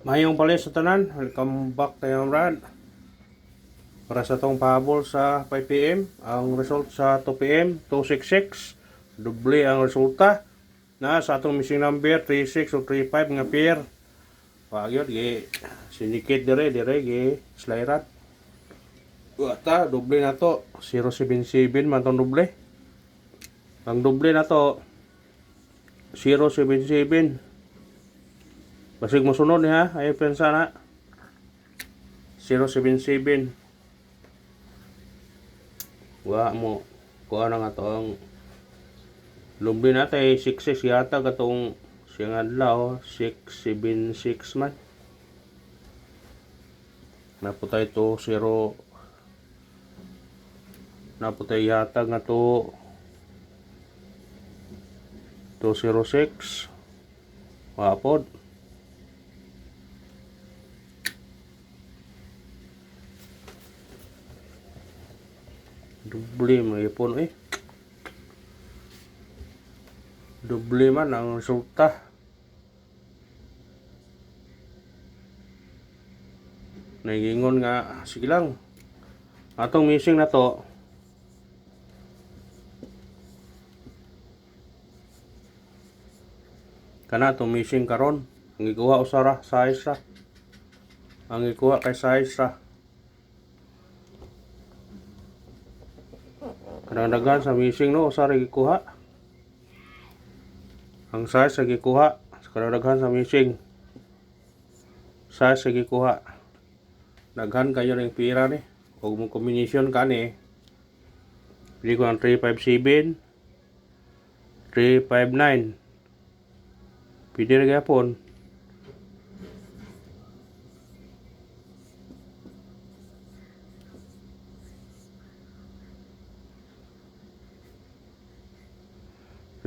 Mayong pala sa tanan, welcome back tayo Brad. Para sa tong pahabol sa 5 p.m. Ang result sa 2 p.m. 266. Doble ang resulta na sa atong missing number 36 o 35 nga pair. Pagyod gi sinikit dire gi slirat. Wata doble na to 077 man tong doble. Ang doble na to 077. Basig mo sunod ha, ay pensa na 077. Wa mo kuha na nga to ang lumbi na tayo 66 yata katong siyang adlaw 676 man. Naputay to 0 naputay yata nga to 206 wapod. Doble may ipon doble man ang resulta. Nagingon nga sige lang atong missing na to kana atong missing karon ang ikuha usara size ra ang ikuha kay size ra kadaghan sa missing no usara gikuha ang size sa gikuha kadaghan sa missing size sa gikuha daghan kayo ning pira ni ug mo combination kani pili ko ang 357 359 pili ra gyapon.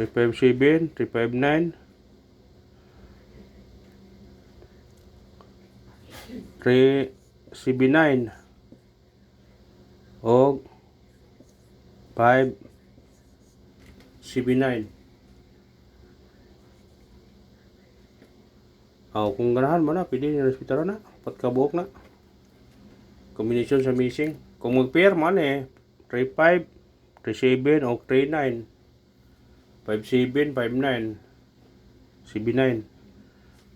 Three five seven, 359, 379 o 579. Kung ganahan mo na, pwede nyo respetaro na. Patkabuok na. Combination sa missing. Kung mag-pair man 35, 37 o 39. 57, 59, 79.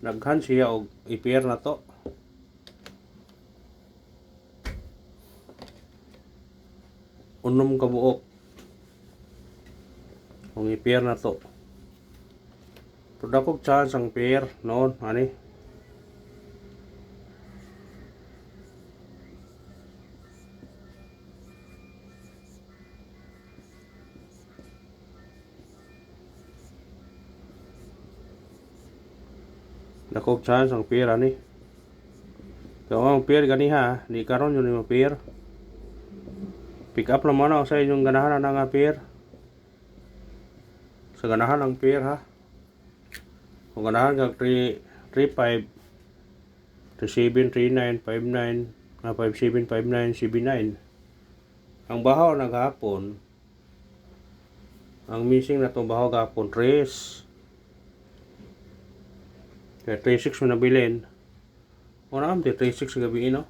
Naghan siya o i-pair na to. Unom kabuok. Kung i-pair na to. Tudakog chance ang pair noon, ani. Dakog chance ang pair ani. Kung ang pair gani ha, di karon yun yung pair. Pick up naman ako sa inyong ganahan na nga pair. Sa ganahan ang pair ha. Kung ganahan kag 35 37 39 59 57 59 79. Ang bahaw naghapon. Ang missing na tong bahaw gahapon 3. Kaya 36 mo nabilin. O na amte 36 gabi no.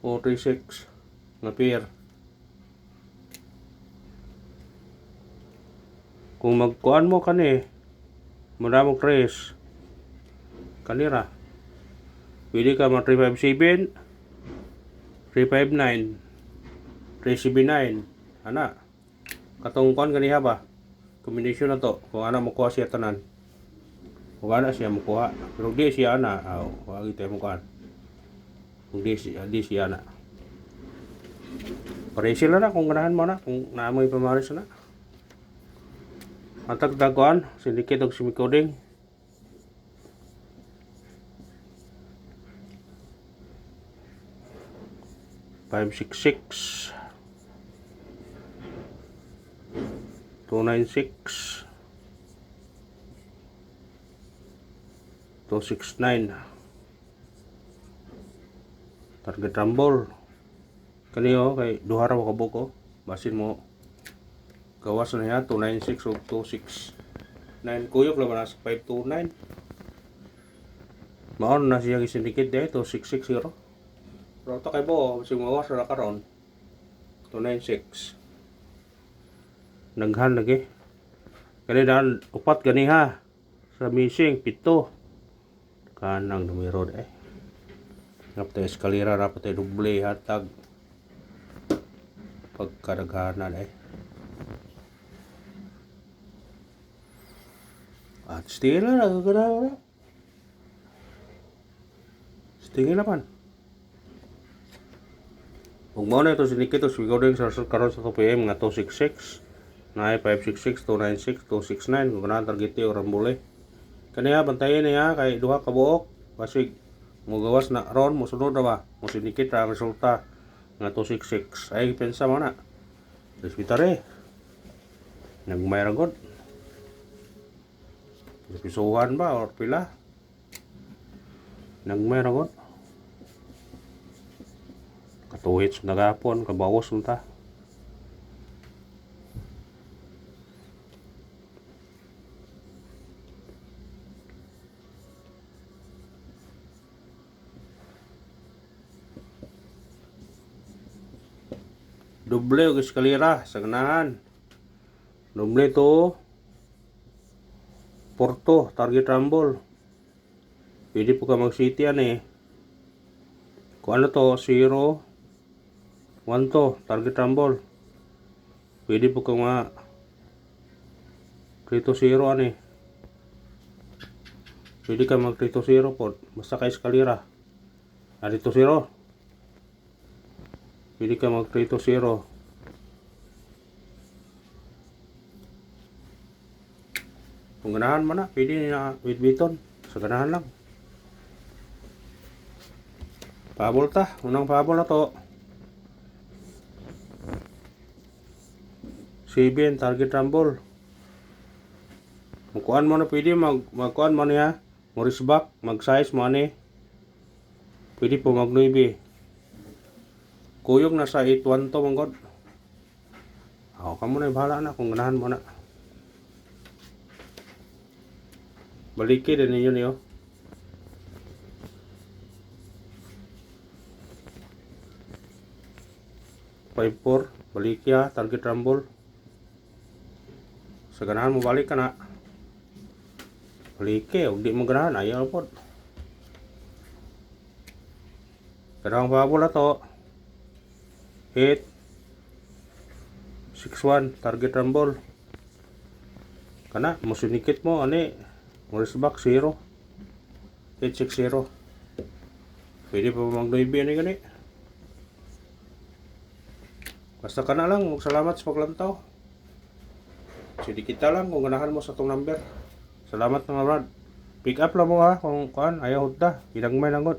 O 36 nga pair. Kung magkuan mo kani madamog 3 kanira pwede ka mag 357 359 379 ana katong kuan ganiha ba combination na to kung ana makuha siya tanan kung ana siya makuha pero di siya ana wag tayo mo kuan kung di siya ana pare sila na kung ganahan mo na kung naamoy pamaris na matag daguan sindikit og simicoding five six six 296 269 target rumble kaniyo kay duha ra ka buko basin mo gawas na yan 296 o 269 kuyok lang na sa 529 Maon na siya gisindikit dahil to 660. Pero ito kay Bo, simawas na karon 296. Naghan lagi. Kani daan upat gani ha. Sa missing pito. Kanang numero eh. Ngapta eskalera rapat ay duble hatag. Pagkadaghanan eh. At still na nagagana. Still naman. Kung mo na ito sinikit, ito siguro sa karon sa 2 PM nga 266. Na 566, 296, 269. Kung ganaan targeti o rambule. Kaniya, bantayin niya kay duha ka buok. Basig, mugawas na ron, musunod na ba? Musinikit ang resulta nga 266. Ay, pensa mo na. Respitare. Nagmay ragod. Pisuhan ba or pila? Nagmay ragod. Katuhit sa nagapon, kabawas ta. Doble og eskalera sa ganahan. Doble to Porto, target rumble. Pwede po ka mag-city yan eh. Kung ano to, 0 1 to, target rumble. Pwede po ka nga 3 to 0 ano eh. Pwede ka mag 3 to 0 po. Basta ka eskalera. 3 to 0. Pwede ka mag 3 to 0. Kung ganahan mo na, pwede na with biton. Sa ganahan lang. Pabol ta. Unang pabol na to. 7 target rumble. Magkuhan mo na pwede. Magkuhan mo niya. Morris back. Mag-size mo ani. Pwede po mag 9. Kuyog na sa 8-1 to manggod. Ako ka muna bahala na kung ganahan mo na. Baliki din ninyo niyo. Five-4, baliki ha, target rumble. Sa ganahan mo balik ka na. Baliki, huwag di mo ganahan, ayaw po. Kadang pabol na to. 8 6-1 target rumble. Kana musinikit mo ani Morris back 0 8-6-0. Pwede pa mag-9 ani gani. Basta kana lang, salamat sa paglantaw. Sige kita lang kung ganahan mo sa tong number. Salamat mga brad. Pick up lang mo ha kung kuan ayaw hudda. Pinagmay lang gud.